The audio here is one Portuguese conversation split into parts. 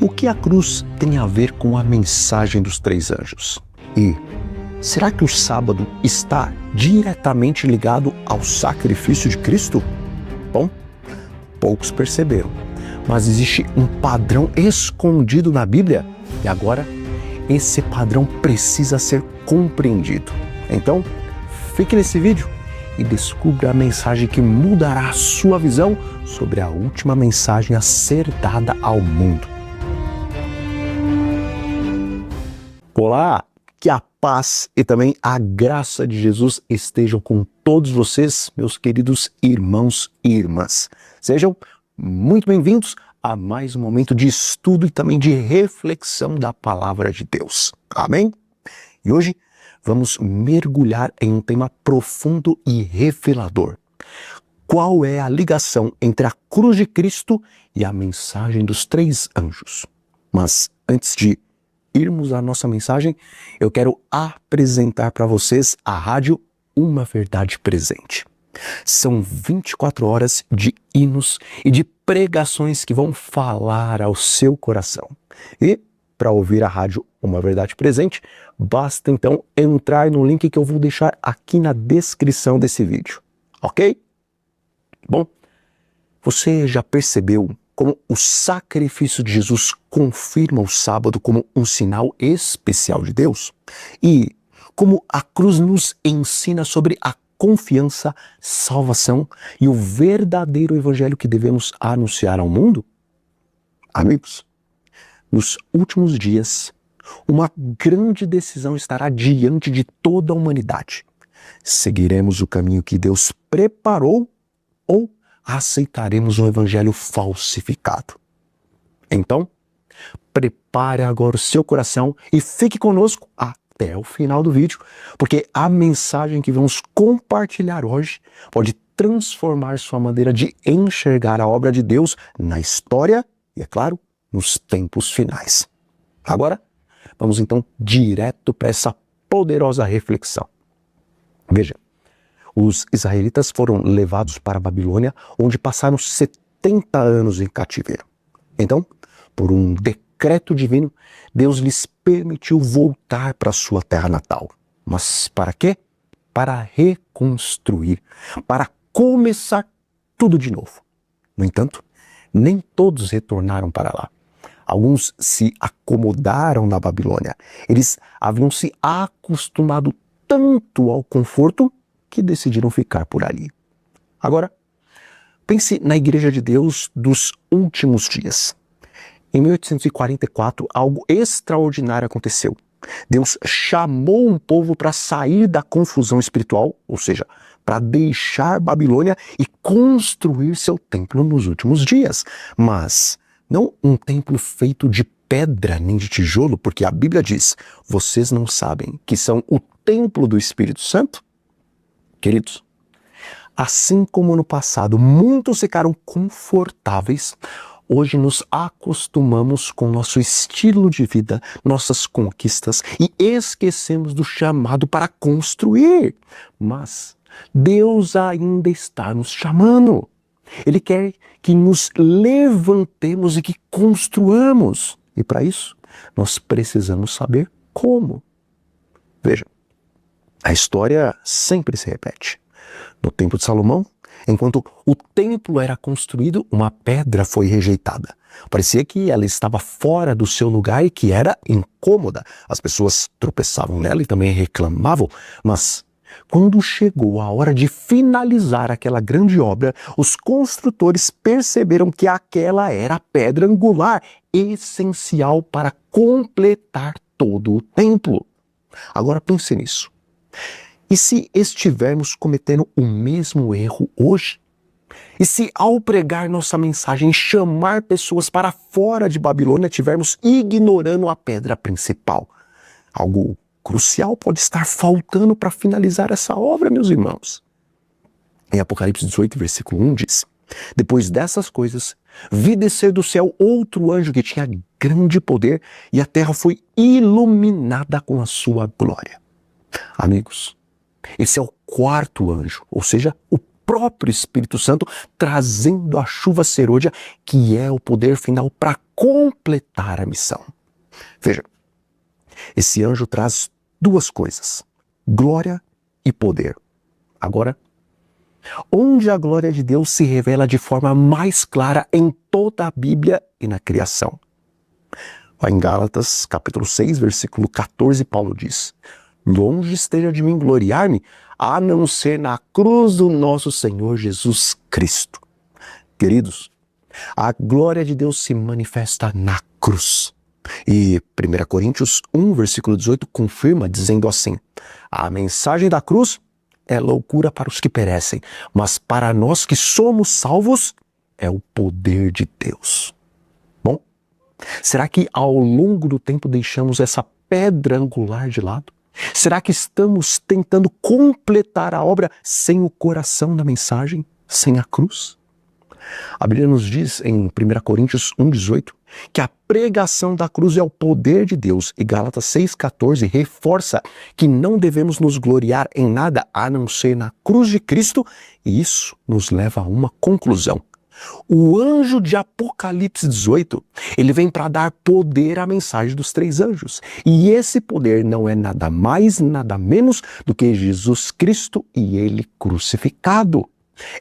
O que a cruz tem a ver com a mensagem dos três anjos? E será que o sábado está diretamente ligado ao sacrifício de Cristo? Bom, poucos perceberam, mas existe um padrão escondido na Bíblia e agora esse padrão precisa ser compreendido. Então, fique nesse vídeo e descubra a mensagem que mudará a sua visão sobre a última mensagem a ser dada ao mundo. Olá, que a paz e também a graça de Jesus estejam com todos vocês, meus queridos irmãos e irmãs. Sejam muito bem-vindos a mais um momento de estudo e também de reflexão da Palavra de Deus. Amém? E hoje vamos mergulhar em um tema profundo e revelador. Qual é a ligação entre a cruz de Cristo e a mensagem dos três anjos? Mas antes de irmos à nossa mensagem, eu quero apresentar para vocês a rádio Uma Verdade Presente. São 24 horas de hinos e de pregações que vão falar ao seu coração. E para ouvir a rádio Uma Verdade Presente, basta então entrar no link que eu vou deixar aqui na descrição desse vídeo, ok? Bom, você já percebeu como o sacrifício de Jesus confirma o sábado como um sinal especial de Deus? E como a cruz nos ensina sobre a confiança, salvação e o verdadeiro evangelho que devemos anunciar ao mundo? Amigos, nos últimos dias, uma grande decisão estará diante de toda a humanidade. Seguiremos o caminho que Deus preparou ou aceitaremos um evangelho falsificado? Então, prepare agora o seu coração e fique conosco até o final do vídeo, porque a mensagem que vamos compartilhar hoje pode transformar sua maneira de enxergar a obra de Deus na história e, é claro, nos tempos finais. Agora, vamos então direto para essa poderosa reflexão. Veja, os israelitas foram levados para a Babilônia, onde passaram 70 anos em cativeiro. Então, por um decreto divino, Deus lhes permitiu voltar para sua terra natal. Mas para quê? Para reconstruir, para começar tudo de novo. No entanto, nem todos retornaram para lá. Alguns se acomodaram na Babilônia. Eles haviam se acostumado tanto ao conforto que decidiram ficar por ali. Agora, pense na Igreja de Deus dos últimos dias. Em 1844, algo extraordinário aconteceu. Deus chamou um povo para sair da confusão espiritual, ou seja, para deixar Babilônia e construir seu templo nos últimos dias. Mas não um templo feito de pedra nem de tijolo, porque a Bíblia diz: vocês não sabem que são o templo do Espírito Santo? Queridos, assim como no passado muitos ficaram confortáveis, hoje nos acostumamos com nosso estilo de vida, nossas conquistas e esquecemos do chamado para construir. Mas Deus ainda está nos chamando. Ele quer que nos levantemos e que construamos. E para isso, nós precisamos saber como. Veja, a história sempre se repete. No tempo de Salomão, enquanto o templo era construído, uma pedra foi rejeitada. Parecia que ela estava fora do seu lugar e que era incômoda. As pessoas tropeçavam nela e também reclamavam. Mas quando chegou a hora de finalizar aquela grande obra, os construtores perceberam que aquela era a pedra angular, essencial para completar todo o templo. Agora pense nisso. E se estivermos cometendo o mesmo erro hoje? E se ao pregar nossa mensagem e chamar pessoas para fora de Babilônia, estivermos ignorando a pedra principal? Algo crucial pode estar faltando para finalizar essa obra, meus irmãos. Em Apocalipse 18, versículo 1 diz: depois dessas coisas, vi descer do céu outro anjo que tinha grande poder e a terra foi iluminada com a sua glória. Amigos, esse é o quarto anjo, ou seja, o próprio Espírito Santo trazendo a chuva serôdia, que é o poder final para completar a missão. Veja, esse anjo traz duas coisas: glória e poder. Agora, onde a glória de Deus se revela de forma mais clara em toda a Bíblia e na criação? Em Gálatas, capítulo 6, versículo 14, Paulo diz: longe esteja de mim gloriar-me, a não ser na cruz do nosso Senhor Jesus Cristo. Queridos, a glória de Deus se manifesta na cruz. E 1 Coríntios 1, versículo 18, confirma dizendo assim: a mensagem da cruz é loucura para os que perecem, mas para nós que somos salvos, é o poder de Deus. Bom, será que ao longo do tempo deixamos essa pedra angular de lado? Será que estamos tentando completar a obra sem o coração da mensagem, sem a cruz? A Bíblia nos diz em 1 Coríntios 1,18 que a pregação da cruz é o poder de Deus, e Gálatas 6,14 reforça que não devemos nos gloriar em nada a não ser na cruz de Cristo, e isso nos leva a uma conclusão. O anjo de Apocalipse 18, ele vem para dar poder à mensagem dos três anjos. E esse poder não é nada mais, nada menos do que Jesus Cristo e ele crucificado.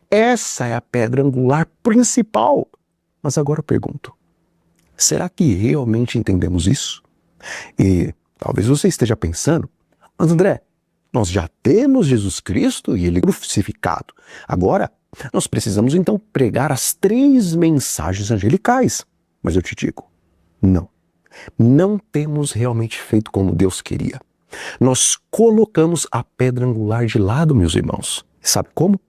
Essa é a pedra angular principal. Mas agora eu pergunto, será que realmente entendemos isso? E talvez você esteja pensando, mas André, nós já temos Jesus Cristo e ele crucificado. Agora, nós precisamos então pregar as três mensagens angelicais. Mas eu te digo, não temos realmente feito como Deus queria. Nós colocamos a pedra angular de lado, meus irmãos. Sabe como?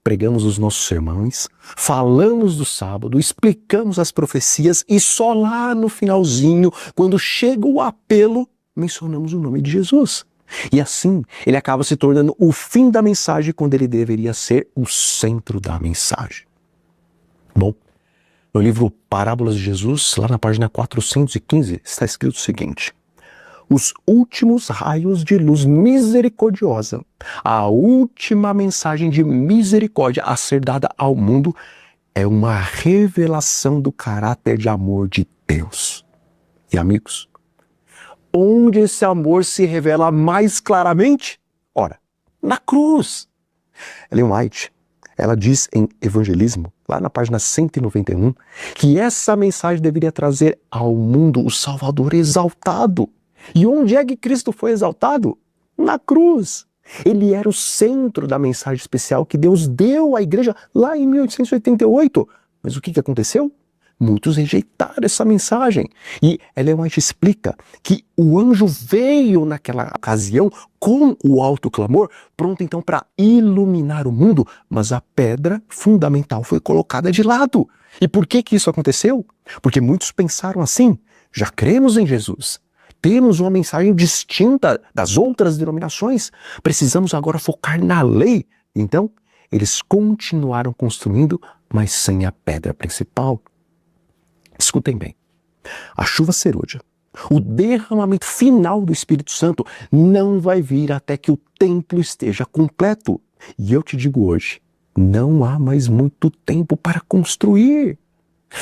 Pregamos os nossos sermões, falamos do sábado, explicamos as profecias e só lá no finalzinho, quando chega o apelo, mencionamos o nome de Jesus. E assim, ele acaba se tornando o fim da mensagem quando ele deveria ser o centro da mensagem. Bom, no livro Parábolas de Jesus, lá na página 415, está escrito o seguinte: os últimos raios de luz misericordiosa, a última mensagem de misericórdia a ser dada ao mundo é uma revelação do caráter de amor de Deus. E amigos, onde esse amor se revela mais claramente? Ora, na cruz. Ellen White, ela diz em Evangelismo, lá na página 191, que essa mensagem deveria trazer ao mundo o Salvador exaltado. E onde é que Cristo foi exaltado? Na cruz. Ele era o centro da mensagem especial que Deus deu à igreja lá em 1888. Mas o que aconteceu? Muitos rejeitaram essa mensagem. E Ellen White explica que o anjo veio naquela ocasião com o alto clamor, pronto então para iluminar o mundo, mas a pedra fundamental foi colocada de lado. E por que isso aconteceu? Porque muitos pensaram assim: já cremos em Jesus, temos uma mensagem distinta das outras denominações, precisamos agora focar na lei. Então, eles continuaram construindo, mas sem a pedra principal. Escutem bem, a chuva serôdia, o derramamento final do Espírito Santo não vai vir até que o templo esteja completo. E eu te digo hoje, não há mais muito tempo para construir.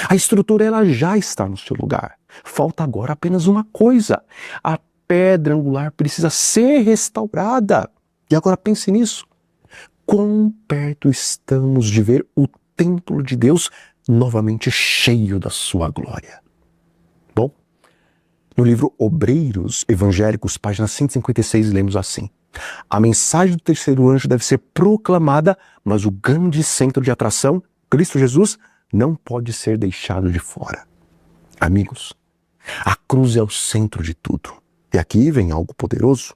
A estrutura ela já está no seu lugar. Falta agora apenas uma coisa: a pedra angular precisa ser restaurada. E agora pense nisso. Quão perto estamos de ver o templo de Deus novamente cheio da sua glória? Bom, no livro Obreiros Evangélicos, página 156, lemos assim: a mensagem do terceiro anjo deve ser proclamada, mas o grande centro de atração, Cristo Jesus, não pode ser deixado de fora. Amigos, a cruz é o centro de tudo. E aqui vem algo poderoso.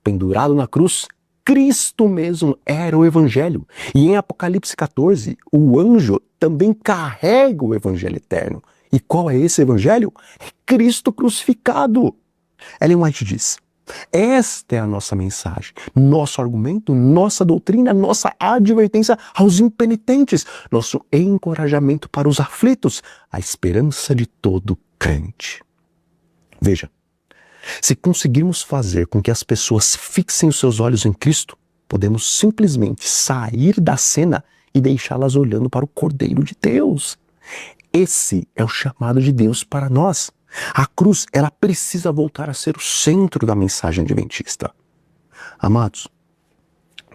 Pendurado na cruz, Cristo mesmo era o Evangelho. E em Apocalipse 14, o anjo também carrega o Evangelho eterno. E qual é esse Evangelho? É Cristo crucificado. Ellen White diz: esta é a nossa mensagem, nosso argumento, nossa doutrina, nossa advertência aos impenitentes, nosso encorajamento para os aflitos, a esperança de todo crente. Veja, se conseguirmos fazer com que as pessoas fixem os seus olhos em Cristo, podemos simplesmente sair da cena e deixá-las olhando para o Cordeiro de Deus. Esse é o chamado de Deus para nós. A cruz, ela precisa voltar a ser o centro da mensagem adventista. Amados,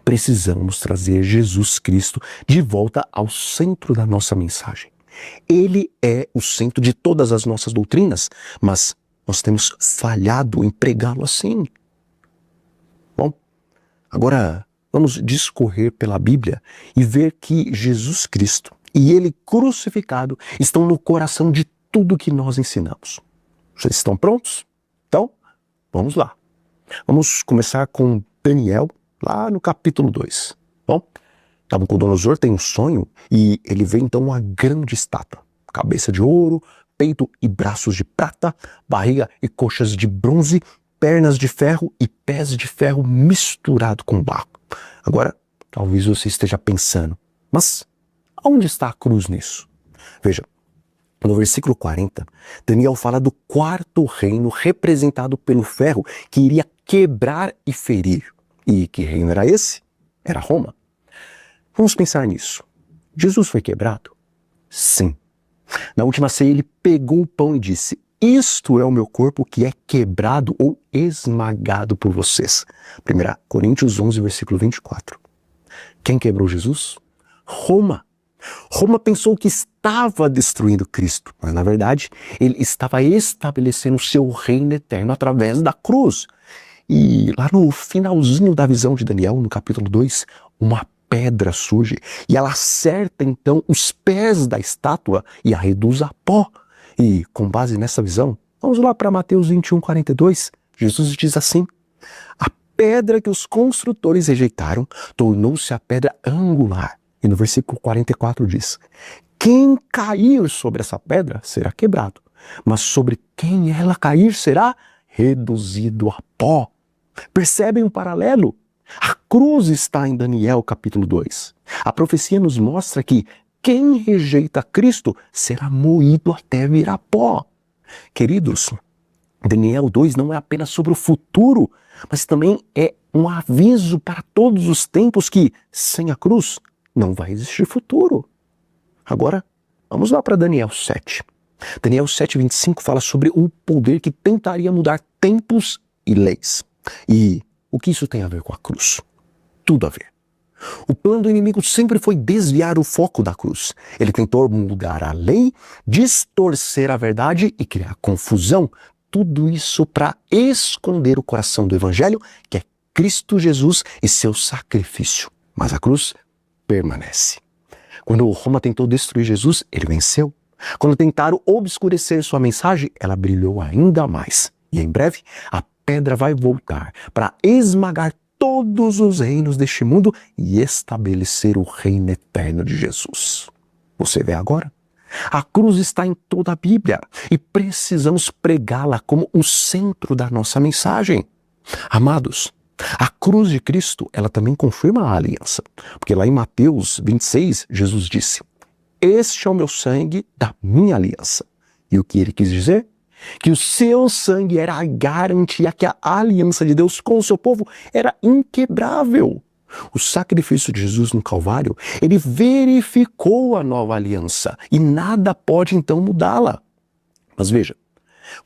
precisamos trazer Jesus Cristo de volta ao centro da nossa mensagem. Ele é o centro de todas as nossas doutrinas, mas nós temos falhado em pregá-lo assim. Bom, agora vamos discorrer pela Bíblia e ver que Jesus Cristo e Ele crucificado estão no coração de tudo que nós ensinamos. Vocês estão prontos? Então, vamos lá. Vamos começar com Daniel, lá no capítulo 2. Bom, Nabucodonosor tem um sonho e ele vê então uma grande estátua. Cabeça de ouro, peito e braços de prata, barriga e coxas de bronze, pernas de ferro e pés de ferro misturado com barro. Agora, talvez você esteja pensando, mas onde está a cruz nisso? Veja, no versículo 40, Daniel fala do quarto reino representado pelo ferro que iria quebrar e ferir. E que reino era esse? Era Roma. Vamos pensar nisso. Jesus foi quebrado? Sim. Na última ceia ele pegou o pão e disse: isto é o meu corpo que é quebrado ou esmagado por vocês. 1 Coríntios 11, versículo 24. Quem quebrou Jesus? Roma. Roma pensou que estava destruindo Cristo, mas na verdade ele estava estabelecendo o seu reino eterno através da cruz. E lá no finalzinho da visão de Daniel, no capítulo 2, uma pedra surge e ela acerta então os pés da estátua e a reduz a pó. E com base nessa visão, vamos lá para Mateus 21, 42, Jesus diz assim: a pedra que os construtores rejeitaram tornou-se a pedra angular. E no versículo 44 diz: quem cair sobre essa pedra será quebrado, mas sobre quem ela cair será reduzido a pó. Percebem um paralelo? A cruz está em Daniel capítulo 2. A profecia nos mostra que quem rejeita Cristo será moído até virar pó. Queridos, Daniel 2 não é apenas sobre o futuro, mas também é um aviso para todos os tempos que, sem a cruz, não vai existir futuro. Agora, vamos lá para Daniel 7. Daniel 7:25 fala sobre um poder que tentaria mudar tempos e leis. E o que isso tem a ver com a cruz? Tudo a ver. O plano do inimigo sempre foi desviar o foco da cruz. Ele tentou mudar a lei, distorcer a verdade e criar confusão. Tudo isso para esconder o coração do evangelho, que é Cristo Jesus e seu sacrifício. Mas a cruz permanece. Quando Roma tentou destruir Jesus, ele venceu. Quando tentaram obscurecer sua mensagem, ela brilhou ainda mais. E em breve, a pedra vai voltar para esmagar todos os reinos deste mundo e estabelecer o reino eterno de Jesus. Você vê agora? A cruz está em toda a Bíblia e precisamos pregá-la como o centro da nossa mensagem. Amados, a cruz de Cristo, ela também confirma a aliança, porque lá em Mateus 26, Jesus disse: este é o meu sangue da minha aliança. E o que ele quis dizer? Que o seu sangue era a garantia que a aliança de Deus com o seu povo era inquebrável. O sacrifício de Jesus no Calvário, ele verificou a nova aliança e nada pode então mudá-la. Mas veja,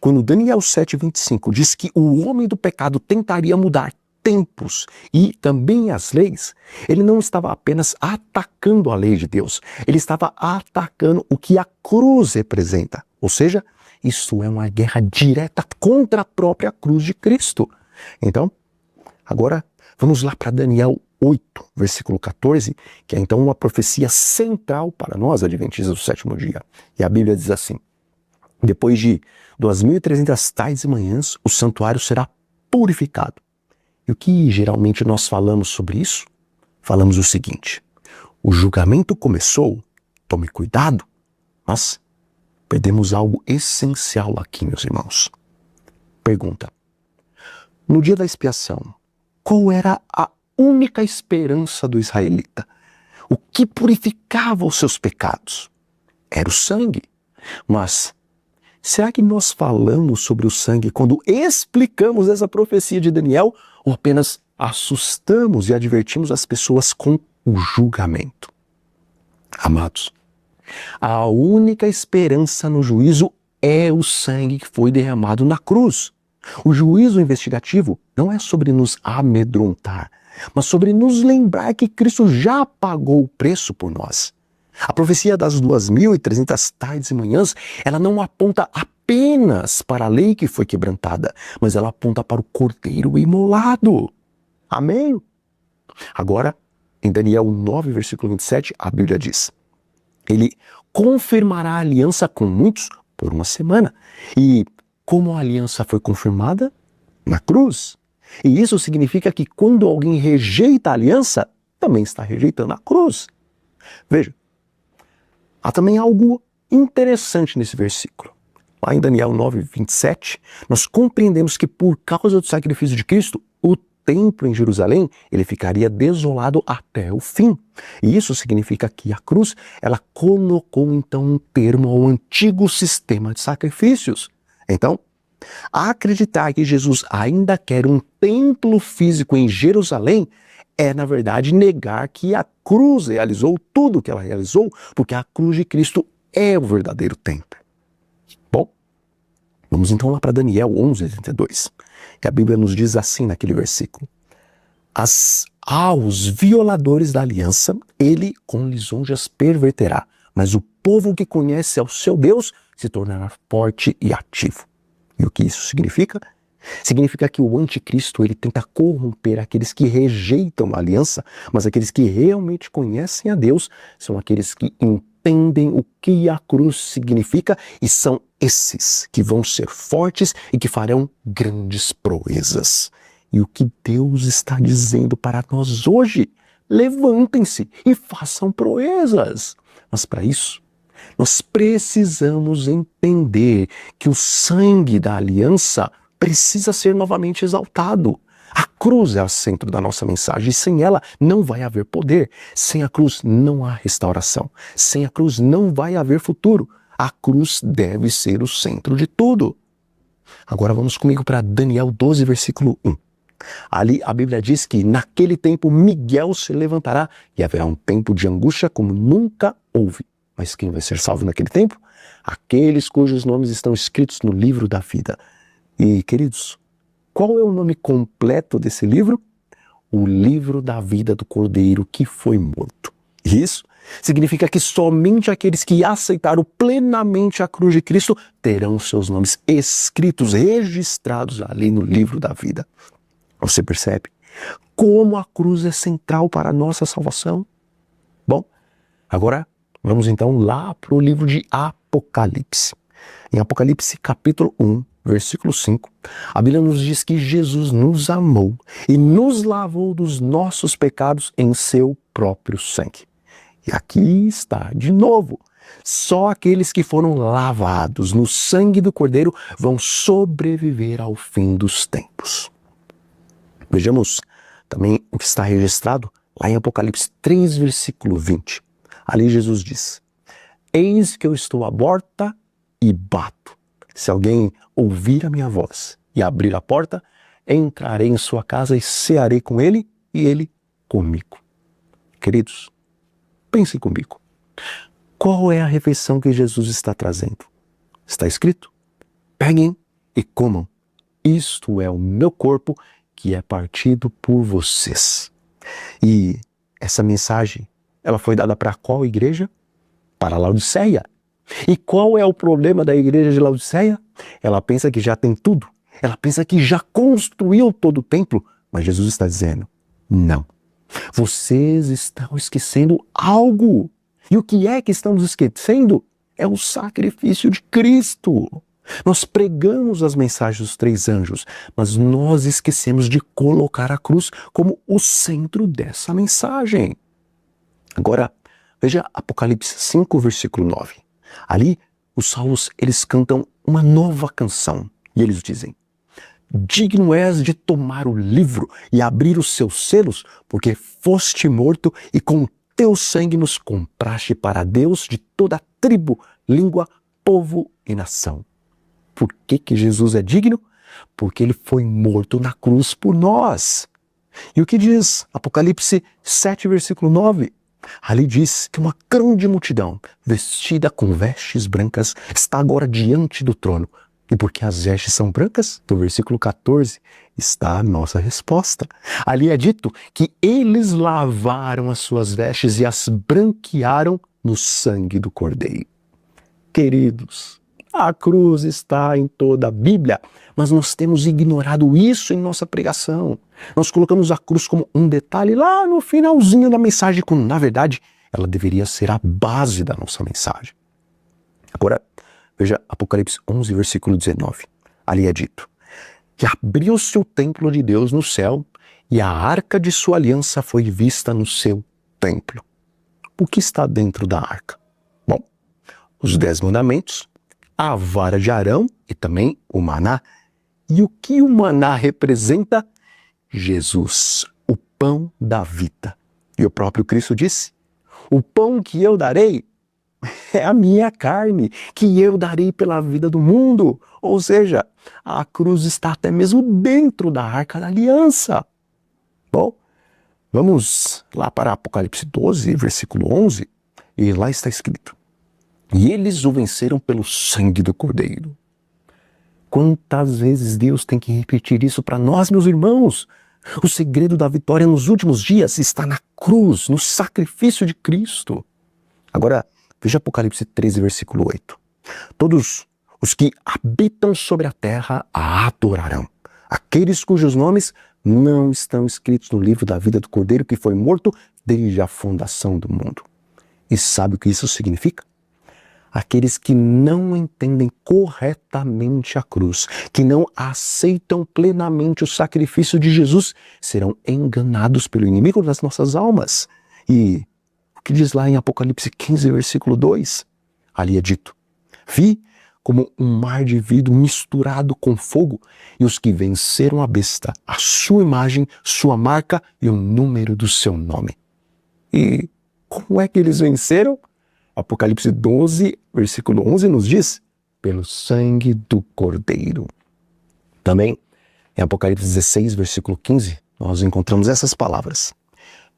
quando Daniel 7:25 diz que o homem do pecado tentaria mudar tempos e também as leis, ele não estava apenas atacando a lei de Deus, ele estava atacando o que a cruz representa. Ou seja, isso é uma guerra direta contra a própria cruz de Cristo. Então, agora vamos lá para Daniel 8, versículo 14, que é então uma profecia central para nós, adventistas do sétimo dia. E a Bíblia diz assim: depois de 2.300 tardes e manhãs, o santuário será purificado. E o que geralmente nós falamos sobre isso? Falamos o seguinte: o julgamento começou, tome cuidado, mas perdemos algo essencial aqui, meus irmãos. Pergunta: no dia da expiação, qual era a única esperança do israelita? O que purificava os seus pecados? Era o sangue. Mas será que nós falamos sobre o sangue quando explicamos essa profecia de Daniel ou apenas assustamos e advertimos as pessoas com o julgamento. Amados, a única esperança no juízo é o sangue que foi derramado na cruz. O juízo investigativo não é sobre nos amedrontar, mas sobre nos lembrar que Cristo já pagou o preço por nós. A profecia das 2.300 tardes e manhãs, ela não aponta apenas para a lei que foi quebrantada, mas ela aponta para o Cordeiro imolado. Amém? Agora, em Daniel 9, versículo 27, a Bíblia diz: Ele confirmará a aliança com muitos por uma semana. E como a aliança foi confirmada? Na cruz. E isso significa que quando alguém rejeita a aliança, também está rejeitando a cruz. Veja, há também algo interessante nesse versículo. Lá em Daniel 9, 27, nós compreendemos que por causa do sacrifício de Cristo, o templo em Jerusalém, ele ficaria desolado até o fim. E isso significa que a cruz, ela colocou então um termo ao antigo sistema de sacrifícios. Então, acreditar que Jesus ainda quer um templo físico em Jerusalém é, na verdade, negar que a cruz realizou tudo o que ela realizou, porque a cruz de Cristo é o verdadeiro templo. Bom, vamos então lá para Daniel 11:32. E a Bíblia nos diz assim naquele versículo: aos violadores da aliança, ele com lisonjas perverterá, mas o povo que conhece ao seu Deus se tornará forte e ativo. E o que isso significa? Significa que o anticristo, ele tenta corromper aqueles que rejeitam a aliança, mas aqueles que realmente conhecem a Deus são aqueles que entendem o que a cruz significa e são esses que vão ser fortes e que farão grandes proezas. E o que Deus está dizendo para nós hoje? Levantem-se e façam proezas. Mas para isso, nós precisamos entender que o sangue da aliança precisa ser novamente exaltado. A cruz é o centro da nossa mensagem e sem ela não vai haver poder. Sem a cruz não há restauração. Sem a cruz não vai haver futuro. A cruz deve ser o centro de tudo. Agora vamos comigo para Daniel 12, versículo 1. Ali a Bíblia diz que naquele tempo Miguel se levantará e haverá um tempo de angústia como nunca houve. Mas quem vai ser salvo naquele tempo? Aqueles cujos nomes estão escritos no livro da vida. E, queridos, qual é o nome completo desse livro? O livro da vida do Cordeiro que foi morto. Isso significa que somente aqueles que aceitaram plenamente a cruz de Cristo terão seus nomes escritos, registrados ali no livro da vida. Você percebe como a cruz é central para a nossa salvação? Bom, agora vamos então lá para o livro de Apocalipse. Em Apocalipse capítulo 1, versículo 5, a Bíblia nos diz que Jesus nos amou e nos lavou dos nossos pecados em seu próprio sangue. E aqui está, de novo, só aqueles que foram lavados no sangue do Cordeiro vão sobreviver ao fim dos tempos. Vejamos também o que está registrado lá em Apocalipse 3, versículo 20. Ali Jesus diz: Eis que eu estou à porta e bato. Se alguém ouvir a minha voz e abrir a porta, entrarei em sua casa e cearei com ele e ele comigo. Queridos, pensem comigo. Qual é a refeição que Jesus está trazendo? Está escrito: peguem e comam. Isto é o meu corpo que é partido por vocês. E essa mensagem, ela foi dada para qual igreja? Para Laodiceia. E qual é o problema da igreja de Laodiceia? Ela pensa que já tem tudo. Ela pensa que já construiu todo o templo. Mas Jesus está dizendo: não. Vocês estão esquecendo algo. E o que é que estamos esquecendo? É o sacrifício de Cristo. Nós pregamos as mensagens dos 3 anjos, mas nós esquecemos de colocar a cruz como o centro dessa mensagem. Agora, veja Apocalipse 5, versículo 9. Ali, os salvos, eles cantam uma nova canção. E eles dizem: digno és de tomar o livro e abrir os seus selos, porque foste morto e com teu sangue nos compraste para Deus de toda tribo, língua, povo e nação. Por que Jesus é digno? Porque ele foi morto na cruz por nós. E o que diz Apocalipse 7, versículo 9? Ali diz que uma grande multidão, vestida com vestes brancas, está agora diante do trono. E porque as vestes são brancas, no versículo 14, está a nossa resposta. Ali é dito que eles lavaram as suas vestes e as branquearam no sangue do Cordeiro. Queridos, a cruz está em toda a Bíblia, mas nós temos ignorado isso em nossa pregação. Nós colocamos a cruz como um detalhe lá no finalzinho da mensagem, quando na verdade ela deveria ser a base da nossa mensagem. Agora, veja Apocalipse 11, versículo 19. Ali é dito que abriu-se o templo de Deus no céu e a arca de sua aliança foi vista no seu templo. O que está dentro da arca? Bom, os 10 mandamentos, a vara de Arão e também o maná. E o que o maná representa? Jesus, o pão da vida. E o próprio Cristo disse: o pão que eu darei é a minha carne, que eu darei pela vida do mundo. Ou seja, a cruz está até mesmo dentro da arca da aliança. Bom, vamos lá para Apocalipse 12, versículo 11, e lá está escrito: e eles o venceram pelo sangue do Cordeiro. Quantas vezes Deus tem que repetir isso para nós, meus irmãos? O segredo da vitória nos últimos dias está na cruz, no sacrifício de Cristo. Agora, veja Apocalipse 13, versículo 8. Todos os que habitam sobre a terra a adorarão. Aqueles cujos nomes não estão escritos no livro da vida do Cordeiro que foi morto desde a fundação do mundo. E sabe o que isso significa? Aqueles que não entendem corretamente a cruz, que não aceitam plenamente o sacrifício de Jesus, serão enganados pelo inimigo das nossas almas. E o que diz lá em Apocalipse 15, versículo 2? Ali é dito: vi como um mar de vidro misturado com fogo, e os que venceram a besta, a sua imagem, sua marca e o número do seu nome. E como é que eles venceram? Apocalipse 12, versículo 11 nos diz: pelo sangue do Cordeiro. Também em Apocalipse 16, versículo 15, nós encontramos essas palavras: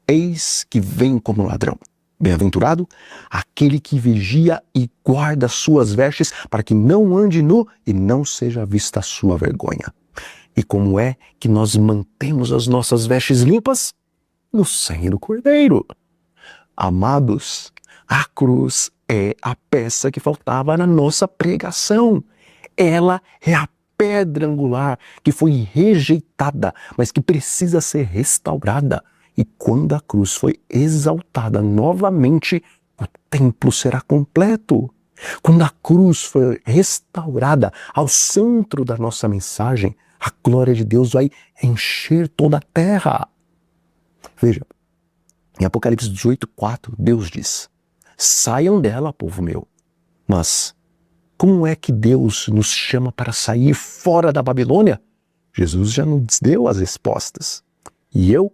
eis que vem como ladrão. Bem-aventurado aquele que vigia e guarda suas vestes, para que não ande nu e não seja vista a sua vergonha. E como é que nós mantemos as nossas vestes limpas? No sangue do Cordeiro. Amados, a cruz é a peça que faltava na nossa pregação. Ela é a pedra angular que foi rejeitada, mas que precisa ser restaurada. E quando a cruz foi exaltada novamente, o templo será completo. Quando a cruz foi restaurada ao centro da nossa mensagem, a glória de Deus vai encher toda a terra. Veja, em Apocalipse 18:4, Deus diz: saiam dela, povo meu. Mas como é que Deus nos chama para sair fora da Babilônia? Jesus já nos deu as respostas. E eu,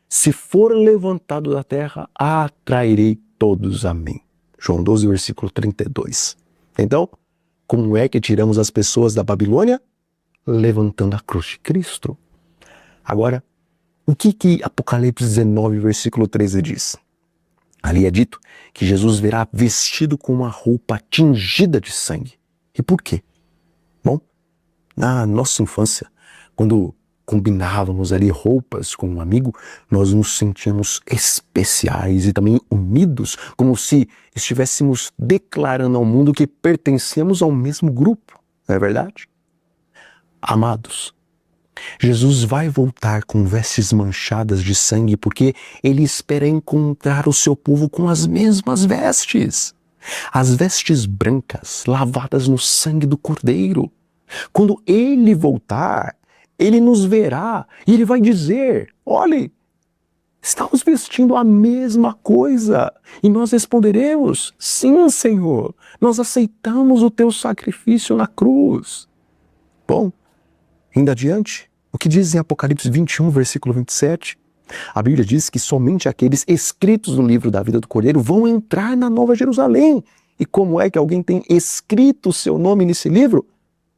se for levantado da terra, atrairei todos a mim. João 12, versículo 32. Então, como é que tiramos as pessoas da Babilônia? Levantando a cruz de Cristo. Agora, o que Apocalipse 19, versículo 13 diz? Ali é dito que Jesus virá vestido com uma roupa tingida de sangue. E por quê? Bom, na nossa infância, quando combinávamos ali roupas com um amigo, nós nos sentíamos especiais e também unidos, como se estivéssemos declarando ao mundo que pertencíamos ao mesmo grupo. Não é verdade? Amados, Jesus vai voltar com vestes manchadas de sangue porque ele espera encontrar o seu povo com as mesmas vestes. As vestes brancas, lavadas no sangue do Cordeiro. Quando ele voltar, ele nos verá e ele vai dizer: olhe, estamos vestindo a mesma coisa. E nós responderemos: sim, Senhor, nós aceitamos o teu sacrifício na cruz. Bom, indo adiante, o que diz em Apocalipse 21, versículo 27? A Bíblia diz que somente aqueles escritos no livro da vida do Cordeiro vão entrar na Nova Jerusalém. E como é que alguém tem escrito o seu nome nesse livro?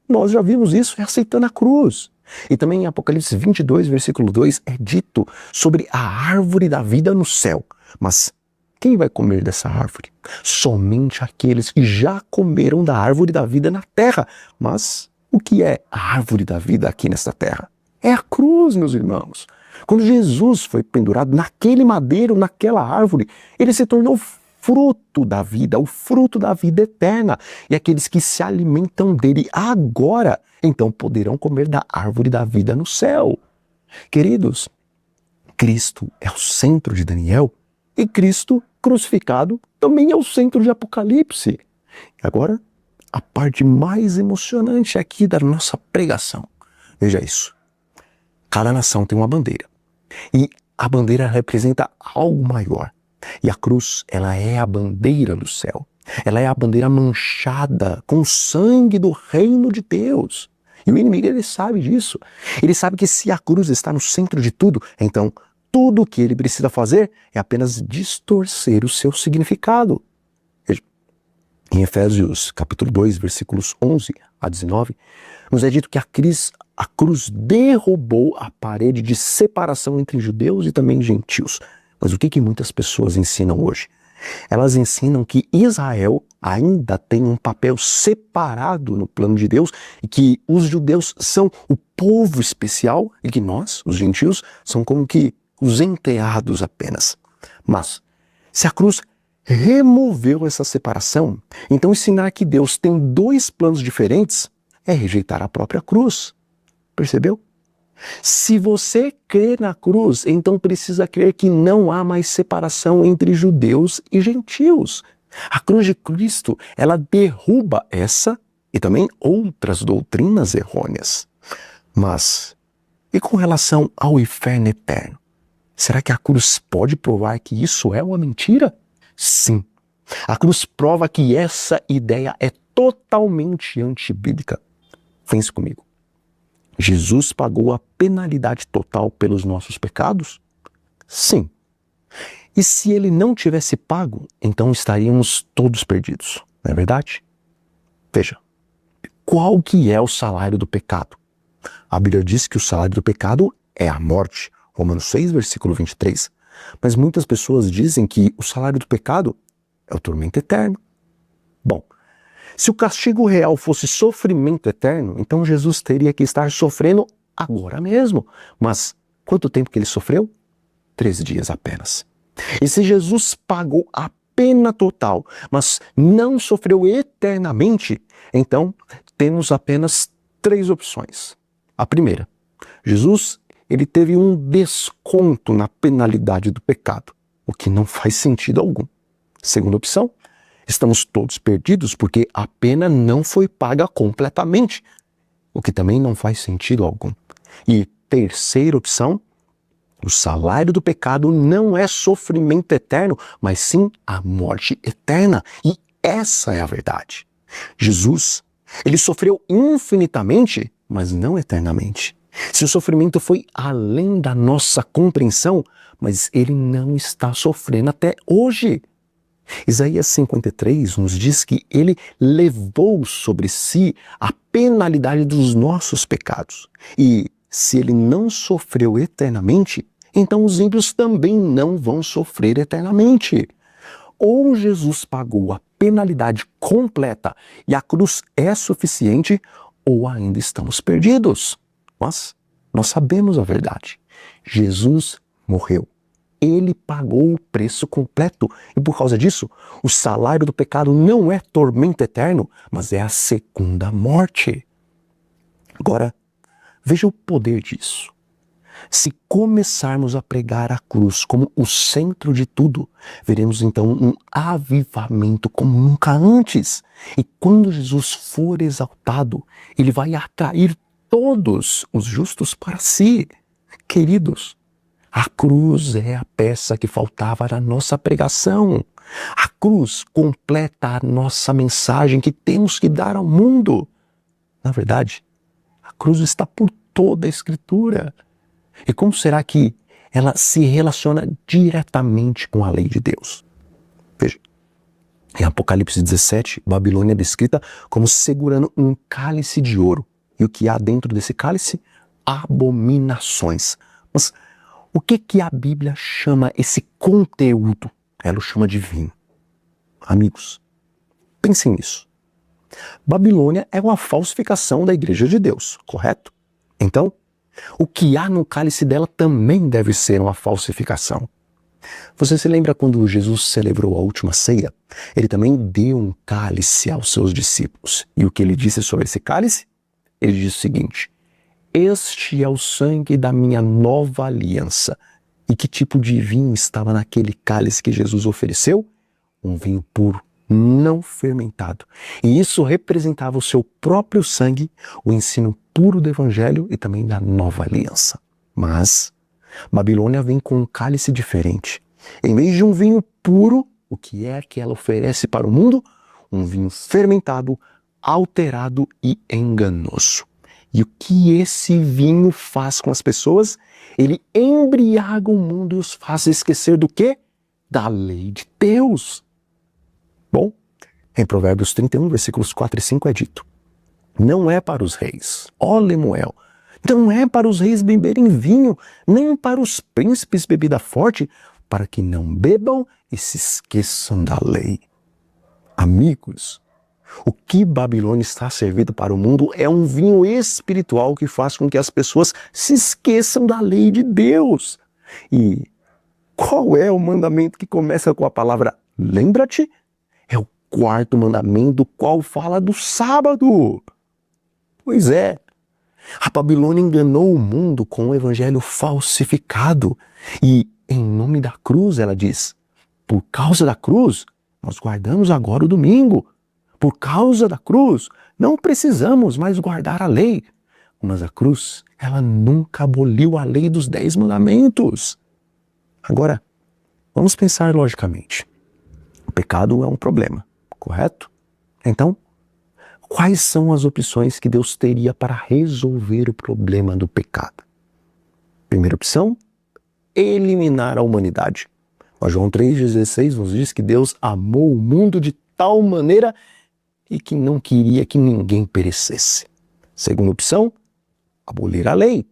Nós já vimos isso, é aceitando a cruz. E também em Apocalipse 22, versículo 2, é dito sobre a árvore da vida no céu. Mas quem vai comer dessa árvore? Somente aqueles que já comeram da árvore da vida na terra. Mas o que é a árvore da vida aqui nesta terra? É a cruz, meus irmãos. Quando Jesus foi pendurado naquele madeiro, naquela árvore, ele se tornou fruto da vida, o fruto da vida eterna. E aqueles que se alimentam dele agora, então poderão comer da árvore da vida no céu. Queridos, Cristo é o centro de Daniel e Cristo crucificado também é o centro de Apocalipse. Agora, a parte mais emocionante aqui da nossa pregação. Veja isso. Cada nação tem uma bandeira. E a bandeira representa algo maior. E a cruz, ela é a bandeira do céu. Ela é a bandeira manchada com o sangue do reino de Deus. E o inimigo, ele sabe disso. Ele sabe que se a cruz está no centro de tudo, então tudo o que ele precisa fazer é apenas distorcer o seu significado. Veja, em Efésios capítulo 2, versículos 11 a 19, nos é dito que a cruz derrubou a parede de separação entre judeus e também gentios. Mas o que muitas pessoas ensinam hoje? Elas ensinam que Israel ainda tem um papel separado no plano de Deus e que os judeus são o povo especial e que nós, os gentios, são como que os enteados apenas. Mas, se a cruz removeu essa separação, então ensinar que Deus tem dois planos diferentes é rejeitar a própria cruz. Percebeu? Se você crê na cruz, então precisa crer que não há mais separação entre judeus e gentios. A cruz de Cristo, ela derruba essa e também outras doutrinas errôneas. Mas, e com relação ao inferno eterno? Será que a cruz pode provar que isso é uma mentira? Sim. A cruz prova que essa ideia é totalmente antibíblica. Pense comigo. Jesus pagou a penalidade total pelos nossos pecados? Sim. E se ele não tivesse pago, então estaríamos todos perdidos, não é verdade? Veja, qual que é o salário do pecado? A Bíblia diz que o salário do pecado é a morte, Romanos 6, versículo 23. Mas muitas pessoas dizem que o salário do pecado é o tormento eterno. Bom, se o castigo real fosse sofrimento eterno, então Jesus teria que estar sofrendo agora mesmo. Mas quanto tempo que ele sofreu? 3 dias apenas. E se Jesus pagou a pena total, mas não sofreu eternamente, então temos apenas 3 opções. A primeira, Jesus, ele teve um desconto na penalidade do pecado, o que não faz sentido algum. Segunda opção, estamos todos perdidos porque a pena não foi paga completamente, o que também não faz sentido algum. E terceira opção, o salário do pecado não é sofrimento eterno, mas sim a morte eterna. E essa é a verdade. Jesus, ele sofreu infinitamente, mas não eternamente. Seu sofrimento foi além da nossa compreensão, mas ele não está sofrendo até hoje. Isaías 53 nos diz que ele levou sobre si a penalidade dos nossos pecados. E se ele não sofreu eternamente, então os ímpios também não vão sofrer eternamente. Ou Jesus pagou a penalidade completa e a cruz é suficiente, ou ainda estamos perdidos. Mas nós sabemos a verdade. Jesus morreu. Ele pagou o preço completo e por causa disso, o salário do pecado não é tormento eterno, mas é a segunda morte. Agora, veja o poder disso. Se começarmos a pregar a cruz como o centro de tudo, veremos então um avivamento como nunca antes. E quando Jesus for exaltado, ele vai atrair todos os justos para si. Queridos, a cruz é a peça que faltava na nossa pregação. A cruz completa a nossa mensagem que temos que dar ao mundo. Na verdade, a cruz está por toda a Escritura. E como será que ela se relaciona diretamente com a lei de Deus? Veja, em Apocalipse 17, Babilônia é descrita como segurando um cálice de ouro. E o que há dentro desse cálice? abominações. Mas o que a Bíblia chama esse conteúdo? Ela o chama de vinho. Amigos, pensem nisso. Babilônia é uma falsificação da Igreja de Deus, correto? Então, o que há no cálice dela também deve ser uma falsificação. Você se lembra quando Jesus celebrou a última ceia? Ele também deu um cálice aos seus discípulos. E o que ele disse sobre esse cálice? Ele disse o seguinte: este é o sangue da minha nova aliança. E que tipo de vinho estava naquele cálice que Jesus ofereceu? Um vinho puro, não fermentado. E isso representava o seu próprio sangue, o ensino puro do Evangelho e também da nova aliança. Mas Babilônia vem com um cálice diferente. Em vez de um vinho puro, o que é que ela oferece para o mundo? Um vinho fermentado, alterado e enganoso. E o que esse vinho faz com as pessoas? Ele embriaga o mundo e os faz esquecer do quê? Da lei de Deus. Bom, em Provérbios 31, versículos 4 e 5 é dito: não é para os reis, ó Lemuel, não é para os reis beberem vinho, nem para os príncipes bebida forte, para que não bebam e se esqueçam da lei. Amigos, o que Babilônia está servindo para o mundo é um vinho espiritual que faz com que as pessoas se esqueçam da lei de Deus. E qual é o mandamento que começa com a palavra lembra-te? É o quarto mandamento, qual fala do sábado. Pois é, a Babilônia enganou o mundo com o evangelho falsificado. E em nome da cruz, ela diz, por causa da cruz, nós guardamos agora o domingo. Por causa da cruz, não precisamos mais guardar a lei. Mas a cruz, ela nunca aboliu a lei dos 10 mandamentos. Agora, vamos pensar logicamente. O pecado é um problema, correto? Então, quais são as opções que Deus teria para resolver o problema do pecado? Primeira opção, eliminar a humanidade. Mas João 3,16 nos diz que Deus amou o mundo de tal maneira e que não queria que ninguém perecesse. Segunda opção, abolir a lei.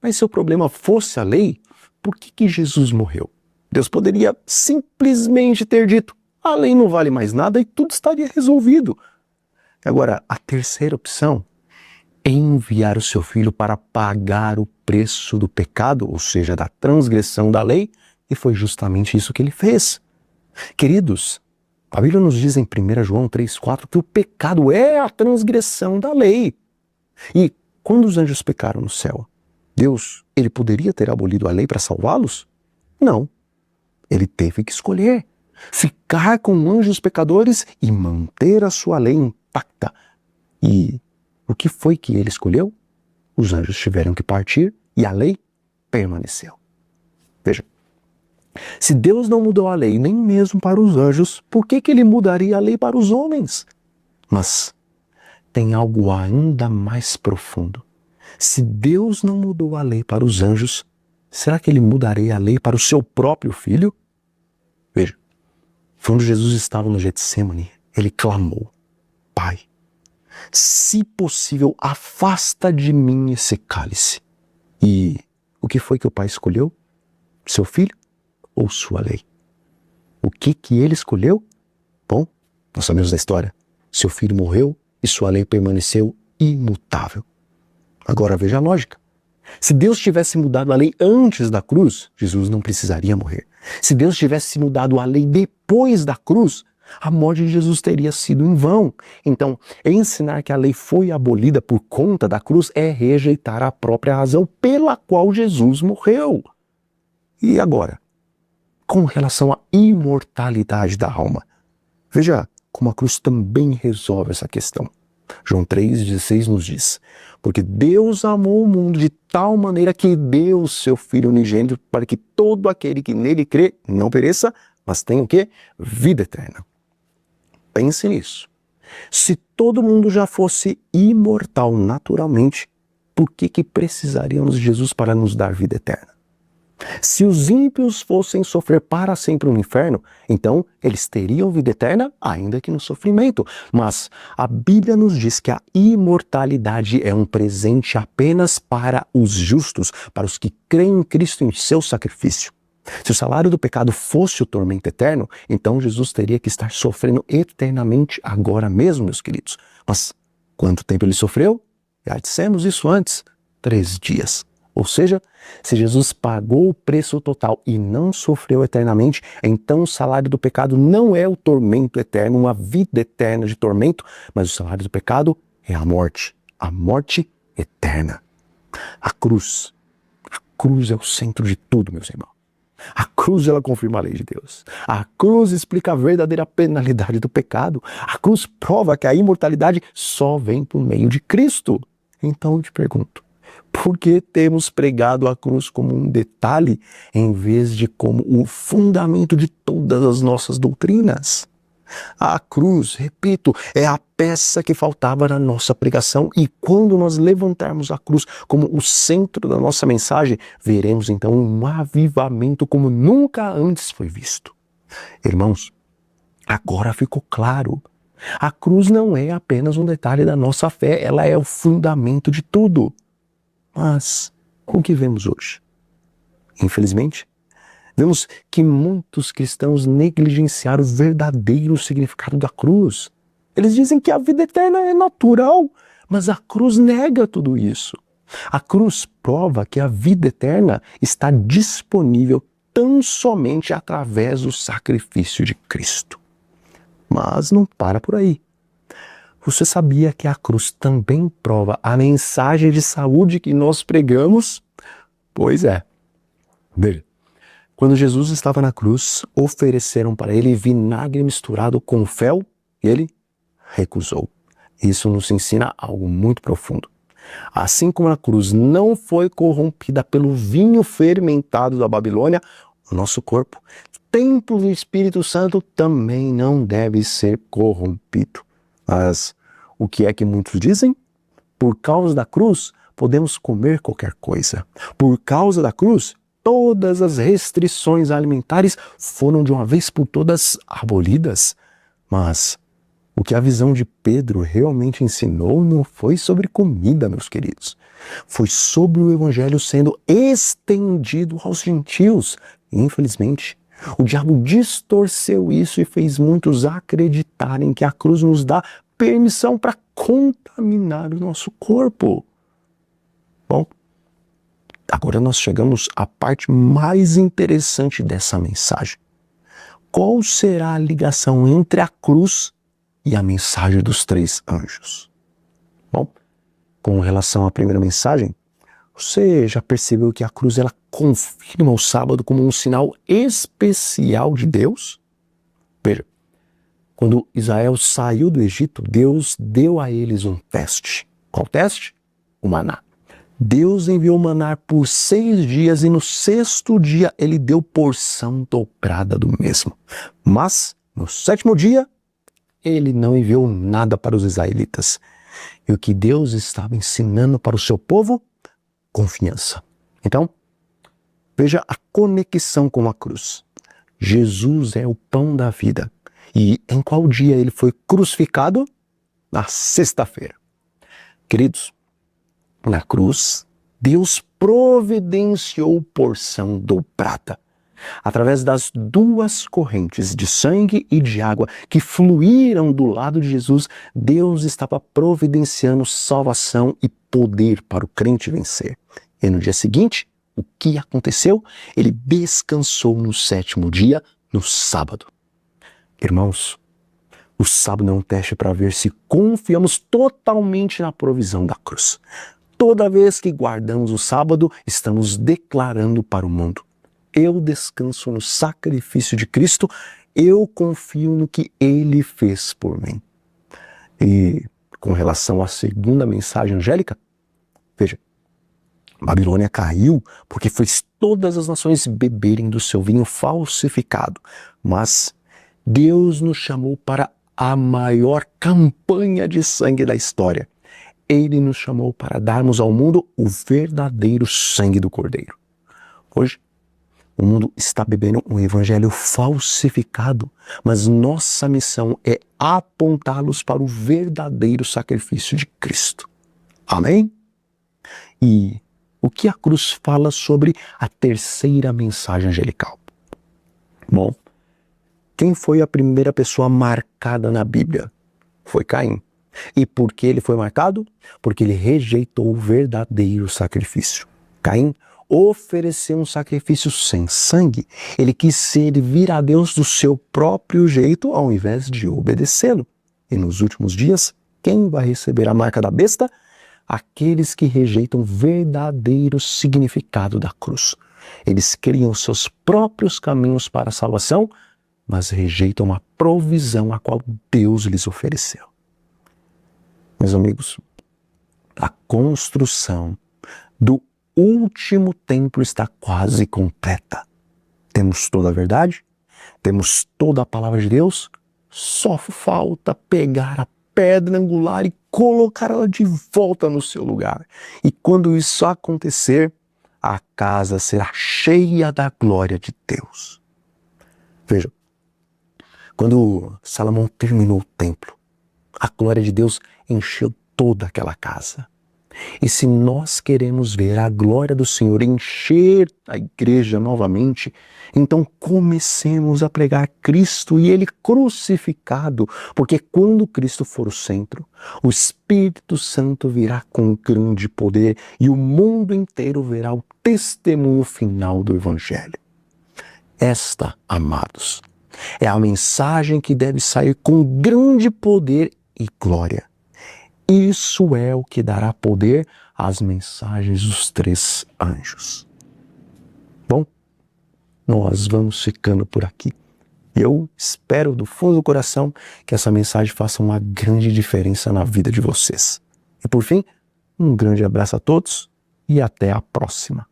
Mas se o problema fosse a lei, por que Jesus morreu? Deus poderia simplesmente ter dito, a lei não vale mais nada e tudo estaria resolvido. Agora, a terceira opção é enviar o seu filho para pagar o preço do pecado, ou seja, da transgressão da lei, e foi justamente isso que ele fez. Queridos, a Bíblia nos diz em 1 João 3,4 que o pecado é a transgressão da lei. E quando os anjos pecaram no céu, Deus, ele poderia ter abolido a lei para salvá-los? Não. Ele teve que escolher ficar com anjos pecadores e manter a sua lei intacta. E o que foi que ele escolheu? Os anjos tiveram que partir e a lei permaneceu. Veja, se Deus não mudou a lei nem mesmo para os anjos, por que ele mudaria a lei para os homens? Mas tem algo ainda mais profundo. Se Deus não mudou a lei para os anjos, será que ele mudaria a lei para o seu próprio filho? Veja, quando Jesus estava no Getsêmani, ele clamou, Pai, se possível, afasta de mim esse cálice. E o que foi que o Pai escolheu? Seu filho ou sua lei? O que ele escolheu? Bom, nós sabemos da história. Seu filho morreu e sua lei permaneceu imutável. Agora veja a lógica. Se Deus tivesse mudado a lei antes da cruz, Jesus não precisaria morrer. Se Deus tivesse mudado a lei depois da cruz, a morte de Jesus teria sido em vão. Então, ensinar que a lei foi abolida por conta da cruz é rejeitar a própria razão pela qual Jesus morreu. E agora, com relação à imortalidade da alma, veja como a cruz também resolve essa questão. João 3,16 nos diz, porque Deus amou o mundo de tal maneira que deu o seu Filho unigênito para que todo aquele que nele crê não pereça, mas tenha o quê? Vida eterna. Pense nisso. Se todo mundo já fosse imortal naturalmente, por que precisaríamos de Jesus para nos dar vida eterna? Se os ímpios fossem sofrer para sempre no inferno, então eles teriam vida eterna, ainda que no sofrimento. Mas a Bíblia nos diz que a imortalidade é um presente apenas para os justos, para os que creem em Cristo e em seu sacrifício. Se o salário do pecado fosse o tormento eterno, então Jesus teria que estar sofrendo eternamente agora mesmo, meus queridos. Mas quanto tempo ele sofreu? Já dissemos isso antes, 3 dias. Ou seja, se Jesus pagou o preço total e não sofreu eternamente, então o salário do pecado não é o tormento eterno, uma vida eterna de tormento, mas o salário do pecado é a morte eterna. A cruz é o centro de tudo, meus irmãos. A cruz, ela confirma a lei de Deus. A cruz explica a verdadeira penalidade do pecado. A cruz prova que a imortalidade só vem por meio de Cristo. Então eu te pergunto, por que temos pregado a cruz como um detalhe em vez de como o fundamento de todas as nossas doutrinas? A cruz, repito, é a peça que faltava na nossa pregação, e quando nós levantarmos a cruz como o centro da nossa mensagem, veremos então um avivamento como nunca antes foi visto. Irmãos, agora ficou claro. A cruz não é apenas um detalhe da nossa fé, ela é o fundamento de tudo. Mas o que vemos hoje? Infelizmente, vemos que muitos cristãos negligenciaram o verdadeiro significado da cruz. Eles dizem que a vida eterna é natural, mas a cruz nega tudo isso. A cruz prova que a vida eterna está disponível tão somente através do sacrifício de Cristo. Mas não para por aí. Você sabia que a cruz também prova a mensagem de saúde que nós pregamos? Pois é. Veja, quando Jesus estava na cruz, ofereceram para ele vinagre misturado com fel e ele recusou. Isso nos ensina algo muito profundo. Assim como a cruz não foi corrompida pelo vinho fermentado da Babilônia, o nosso corpo, templo do Espírito Santo, também não deve ser corrompido. Mas o que é que muitos dizem? Por causa da cruz, podemos comer qualquer coisa. Por causa da cruz, todas as restrições alimentares foram de uma vez por todas abolidas. Mas o que a visão de Pedro realmente ensinou não foi sobre comida, meus queridos. Foi sobre o evangelho sendo estendido aos gentios. Infelizmente, o diabo distorceu isso e fez muitos acreditarem que a cruz nos dá permissão para contaminar o nosso corpo. Bom, agora nós chegamos à parte mais interessante dessa mensagem. Qual será a ligação entre a cruz e a mensagem dos 3 anjos? Bom, com relação à primeira mensagem, você já percebeu que a cruz ela confirma o sábado como um sinal especial de Deus? Veja, quando Israel saiu do Egito, Deus deu a eles um teste. Qual teste? O maná. Deus enviou maná por 6 dias e no 6º dia ele deu porção dobrada do mesmo. Mas no 7º dia, ele não enviou nada para os israelitas. E o que Deus estava ensinando para o seu povo? Confiança. Então, veja a conexão com a cruz. Jesus é o pão da vida. E em qual dia ele foi crucificado? Na sexta-feira. Queridos, na cruz, Deus providenciou porção dobrada. Através das 2 correntes de sangue e de água que fluíram do lado de Jesus, Deus estava providenciando salvação e poder para o crente vencer. E no dia seguinte, o que aconteceu? Ele descansou no 7º dia, no sábado. Irmãos, o sábado é um teste para ver se confiamos totalmente na provisão da cruz. Toda vez que guardamos o sábado, estamos declarando para o mundo: eu descanso no sacrifício de Cristo, eu confio no que Ele fez por mim. E com relação à segunda mensagem angélica, veja, Babilônia caiu porque fez todas as nações beberem do seu vinho falsificado. Mas Deus nos chamou para a maior campanha de sangue da história. Ele nos chamou para darmos ao mundo o verdadeiro sangue do Cordeiro. Hoje, O mundo está bebendo um evangelho falsificado, mas nossa missão é apontá-los para o verdadeiro sacrifício de Cristo. Amém? E o que a cruz fala sobre a terceira mensagem angelical? Bom, quem foi a primeira pessoa marcada na Bíblia? Foi Caim. E por que ele foi marcado? Porque ele rejeitou o verdadeiro sacrifício. Caim ofereceu um sacrifício sem sangue. Ele quis servir a Deus do seu próprio jeito ao invés de obedecê-lo. E nos últimos dias, quem vai receber a marca da besta? Aqueles que rejeitam o verdadeiro significado da cruz. Eles criam seus próprios caminhos para a salvação, mas rejeitam a provisão a qual Deus lhes ofereceu. Meus amigos, a construção do último templo está quase completa. Temos toda a verdade, temos toda a palavra de Deus, só falta pegar a pedra angular e colocar ela de volta no seu lugar. E quando isso acontecer, a casa será cheia da glória de Deus. Veja, quando Salomão terminou o templo, a glória de Deus encheu toda aquela casa. E se nós queremos ver a glória do Senhor encher a igreja novamente, então comecemos a pregar Cristo e Ele crucificado, porque quando Cristo for o centro, o Espírito Santo virá com grande poder e o mundo inteiro verá o testemunho final do Evangelho. Esta, amados, é a mensagem que deve sair com grande poder e glória. Isso é o que dará poder às mensagens dos 3 anjos. Bom, nós vamos ficando por aqui. Eu espero do fundo do coração que essa mensagem faça uma grande diferença na vida de vocês. E por fim, um grande abraço a todos e até a próxima.